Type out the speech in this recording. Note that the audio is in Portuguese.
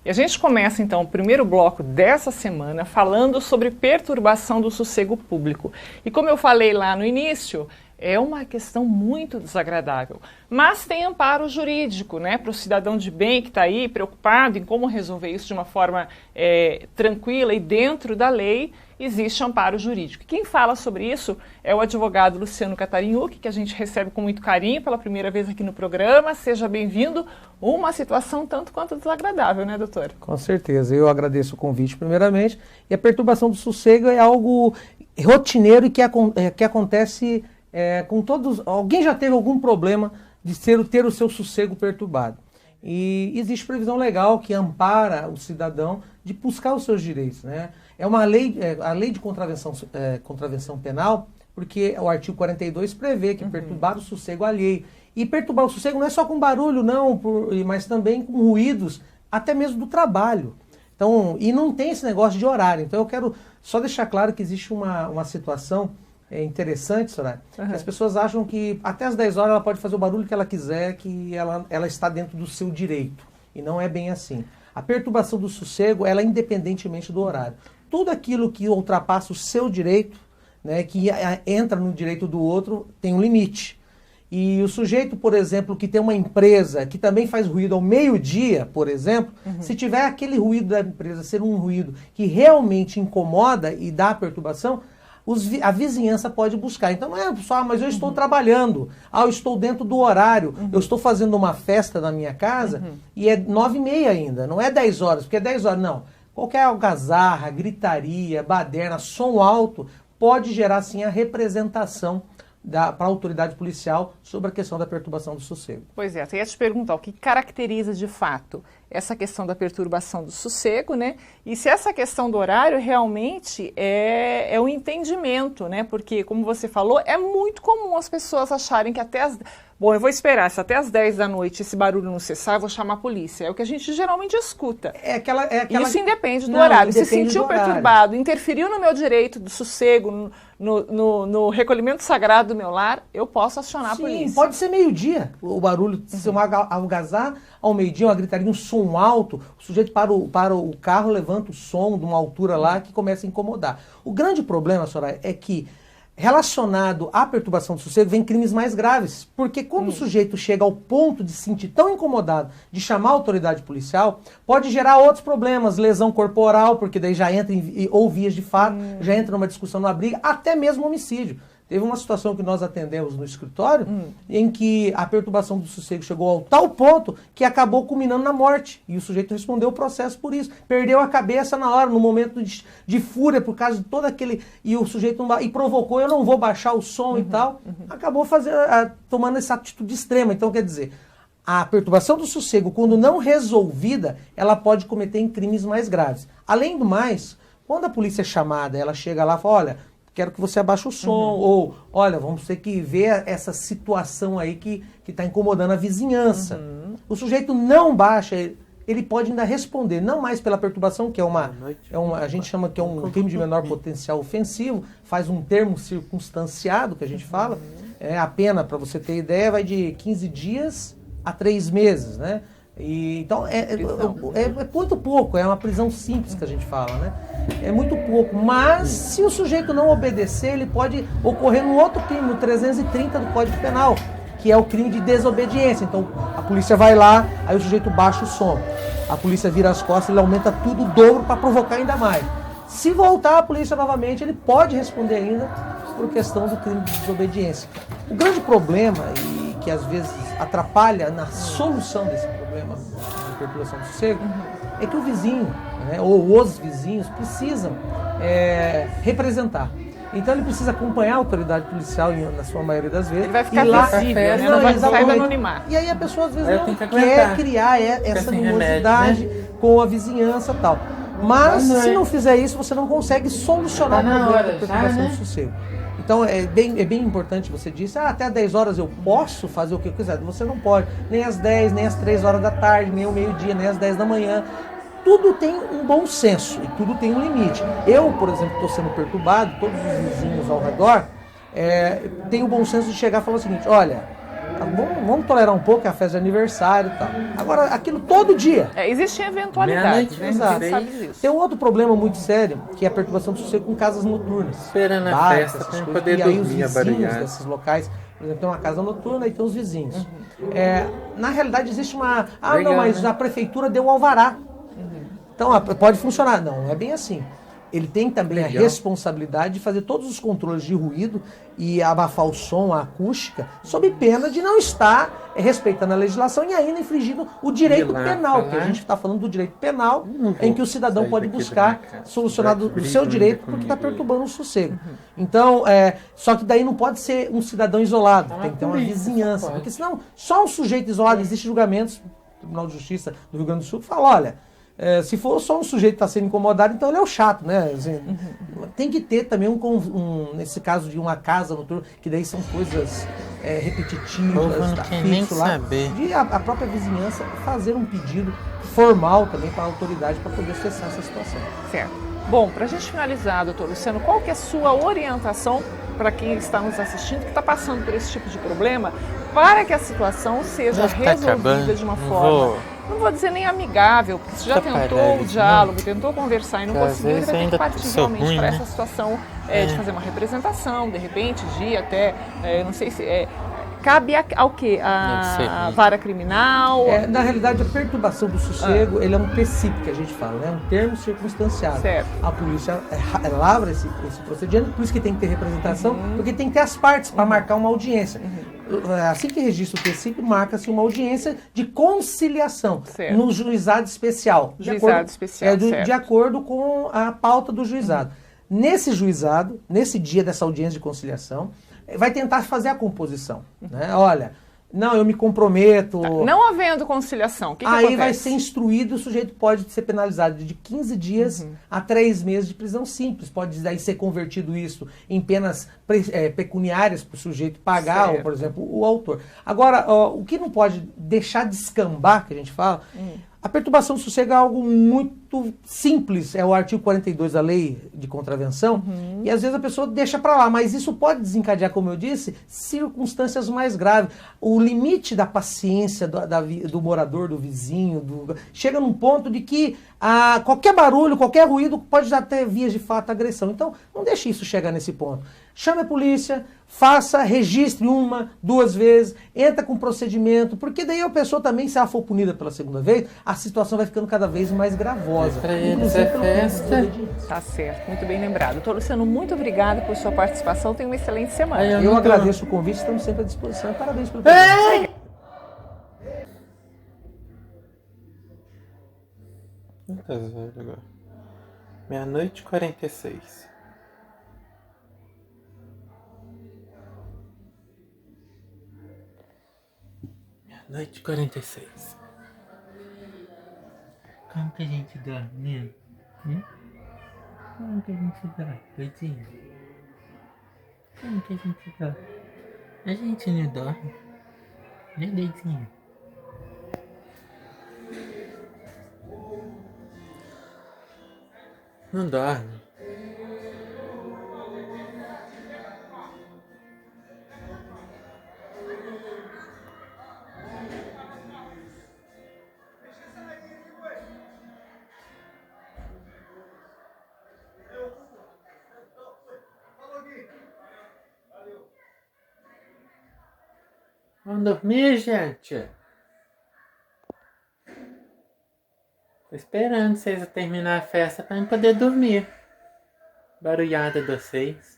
E a gente começa então o primeiro bloco dessa semana falando sobre perturbação do sossego público. E como eu falei lá no início, é uma questão muito desagradável, mas tem amparo jurídico, né, para o cidadão de bem que está aí preocupado em como resolver isso de uma forma tranquila e dentro da lei. Existe amparo jurídico. Quem fala sobre isso é o advogado Luciano Catarinhuc, que a gente recebe com muito carinho pela primeira vez aqui no programa. Seja bem-vindo. Uma situação tanto quanto desagradável, né, doutor? Com certeza. Eu agradeço o convite, primeiramente. E a perturbação do sossego é algo rotineiro e que acontece com todos. Alguém já teve algum problema de ter o seu sossego perturbado. E existe previsão legal que ampara o cidadão de buscar os seus direitos, né? É uma lei, a lei de contravenção penal, porque o artigo 42 prevê que perturbar o sossego alheio. E perturbar o sossego não é só com barulho, não, mas também com ruídos, até mesmo do trabalho. Então, e não tem esse negócio de horário. Então eu quero só deixar claro que existe uma situação interessante, Soraya, que as pessoas acham que até as 10 horas ela pode fazer o barulho que ela quiser, que ela está dentro do seu direito. E não é bem assim. A perturbação do sossego, ela é independentemente do horário. Tudo aquilo que ultrapassa o seu direito, né, que entra no direito do outro, tem um limite. E o sujeito, por exemplo, que tem uma empresa que também faz ruído ao meio-dia, por exemplo, se tiver aquele ruído da empresa ser um ruído que realmente incomoda e dá perturbação, a vizinhança pode buscar. Então não é só, mas eu estou trabalhando, eu estou dentro do horário, eu estou fazendo uma festa na minha casa e é 9h30 ainda, não é 10 horas, porque é 10 horas, não. Qualquer algazarra, gritaria, baderna, som alto pode gerar sim a representação para a autoridade policial sobre a questão da perturbação do sossego. Pois é, eu ia te perguntar o que caracteriza de fato essa questão da perturbação do sossego, né? E se essa questão do horário realmente é um entendimento, né? Porque, como você falou, é muito comum as pessoas acharem que até as... Bom, eu vou esperar, se até as 10 da noite esse barulho não cessar, eu vou chamar a polícia. É o que a gente geralmente escuta. Isso independe do horário. Se sentiu perturbado, interferiu no meu direito do sossego, no recolhimento sagrado do meu lar, eu posso acionar a polícia. Sim, pode ser meio-dia. O barulho, se uma algazarra ao meio-dia, uma gritaria, um som alto, o sujeito para o carro, levanta o som de uma altura lá que começa a incomodar. O grande problema, Soraya, é que relacionado à perturbação do sossego vem crimes mais graves, porque quando o sujeito chega ao ponto de se sentir tão incomodado de chamar a autoridade policial, pode gerar outros problemas, lesão corporal, porque daí já entra ou vias de fato, já entra numa discussão, numa briga, até mesmo homicídio. Teve uma situação que nós atendemos no escritório em que a perturbação do sossego chegou ao tal ponto que acabou culminando na morte. E o sujeito respondeu o processo por isso. Perdeu a cabeça na hora, no momento de fúria, por causa de todo aquele... E o sujeito e provocou, eu não vou baixar o som e tal. Acabou tomando essa atitude extrema. Então, quer dizer, a perturbação do sossego, quando não resolvida, ela pode cometer em crimes mais graves. Além do mais, quando a polícia é chamada, ela chega lá e fala, olha... quero que você abaixe o som, ou, olha, vamos ter que ver essa situação aí que está incomodando a vizinhança. O sujeito não baixa, ele pode ainda responder, não mais pela perturbação, que a gente chama que é um crime de menor potencial ofensivo, faz um termo circunstanciado, que a gente fala, a pena, para você ter ideia, vai de 15 dias a 3 meses, né? Então, é muito pouco, é uma prisão simples que a gente fala, né? É muito pouco, mas se o sujeito não obedecer, ele pode ocorrer num outro crime, no 330 do Código Penal, que é o crime de desobediência. Então, a polícia vai lá, aí o sujeito baixa o som, a polícia vira as costas, ele aumenta tudo o dobro para provocar ainda mais. Se voltar a polícia novamente, ele pode responder ainda por questão do crime de desobediência. O grande problema, e que às vezes atrapalha na solução desse problema de perturbação do sossego, é que o vizinho, né, ou os vizinhos precisam representar. Então ele precisa acompanhar a autoridade policial na sua maioria das vezes. Ele vai ficar visível, né? Não vai sair do anonimato. E aí a pessoa às vezes não quer criar essa animosidade, né, com a vizinhança e tal. Mas se não fizer isso, você não consegue solucionar o problema da perturbação do sossego. Então é bem importante, você disse, até 10 horas eu posso fazer o que eu quiser. Você não pode, nem às 10, nem às 3 horas da tarde, nem ao meio-dia, nem às 10 da manhã. Tudo tem um bom senso e tudo tem um limite. Eu, por exemplo, estou sendo perturbado, todos os vizinhos ao redor têm o bom senso de chegar e falar o seguinte, olha, Vamos tolerar um pouco a festa de aniversário e tal. Agora, aquilo todo dia. Existem eventualidades, né? Exato. Você sabe disso. Tem um outro problema muito sério, que é a perturbação do sossego com casas noturnas. Esperando a Bares, festa essas pra coisas. poder E aí os dormir, vizinhos abarulhado. desses locais, por exemplo, tem uma casa noturna e tem os vizinhos. Na realidade existe uma... Legal, não, mas né? a prefeitura deu um alvará. Então, pode funcionar. Não é bem assim. Ele tem também a Legal. responsabilidade de fazer todos os controles de ruído e abafar o som, a acústica, sob pena de não estar respeitando a legislação e ainda infringindo o direito lá, penal, porque a falar. gente está falando do direito penal, Não em vou que o cidadão sair pode daqui da buscar minha casa. solucionar Vai o brigar seu ainda direito porque está comigo. perturbando o sossego. Então, só que daí não pode ser um cidadão isolado, tem que ter uma polícia, vizinhança, pode. porque senão só um sujeito isolado, existem julgamentos, o Tribunal de Justiça do Rio Grande do Sul fala, olha, se for só um sujeito que está sendo incomodado, então ele é o chato, né? Assim, tem que ter também nesse caso de uma casa noturna, que daí são coisas repetitivas, Povo não tá quer nem fixo lá, saber. de a própria vizinhança fazer um pedido formal também para a autoridade para poder cessar essa situação. Certo. Bom, para a gente finalizar, doutor Luciano, qual que é a sua orientação para quem está nos assistindo, que está passando por esse tipo de problema, para que a situação seja Já tá resolvida acabando. de uma Não forma, não vou dizer nem amigável, porque você já Tá tentou parado, o diálogo, tentou conversar e não Que às conseguiu, ele vezes vai ter ainda que partir sou realmente ruim, para né? essa situação de fazer uma representação, de repente, de até, eu não sei se... cabe ao quê? A vara criminal? Na realidade, a perturbação do sossego, ele é um princípio que a gente fala, né? Um termo circunstanciado. Certo. A polícia lavra esse procedimento, por isso que tem que ter representação, porque tem que ter as partes para marcar uma audiência. Assim que registra o princípio, marca-se uma audiência de conciliação Certo. no juizado especial. Certo. De acordo com a pauta do juizado. Nesse juizado, nesse dia dessa audiência de conciliação, vai tentar fazer a composição. Né? Olha, não, eu me comprometo. Não havendo conciliação, o que aí acontece? vai ser instruído, o sujeito pode ser penalizado de 15 dias a 3 meses de prisão simples. Pode daí ser convertido isso em penas pecuniárias para o sujeito pagar, ou, por exemplo, o autor. Agora, o que não pode deixar de escambar, que a gente fala, a perturbação do sossego é algo muito simples, é o artigo 42 da lei de contravenção, e às vezes a pessoa deixa para lá, mas isso pode desencadear, como eu disse, circunstâncias mais graves. O limite da paciência do morador, do vizinho, chega num ponto de que qualquer barulho, qualquer ruído pode já ter vias de fato agressão. Então, não deixe isso chegar nesse ponto. Chame a polícia, registre 1, 2 vezes, entra com procedimento, porque daí a pessoa também, se ela for punida pela segunda vez, a situação vai ficando cada vez mais gravosa. Pra eles é festa. Tá certo, muito bem lembrado. Doutor Luciano, muito obrigado por sua participação, tenha uma excelente semana. Eu agradeço o convite, estamos sempre à disposição. Parabéns pelo programa. Quantas horas agora? 00:46. Noite 46. Como que a gente dorme, né? Como que a gente dorme, coisinha? Como que a gente dorme? A gente não dorme, né, Deidinho? Não dorme. Vamos dormir, gente. Tô esperando vocês terminar a festa pra eu poder dormir. Barulhada de vocês.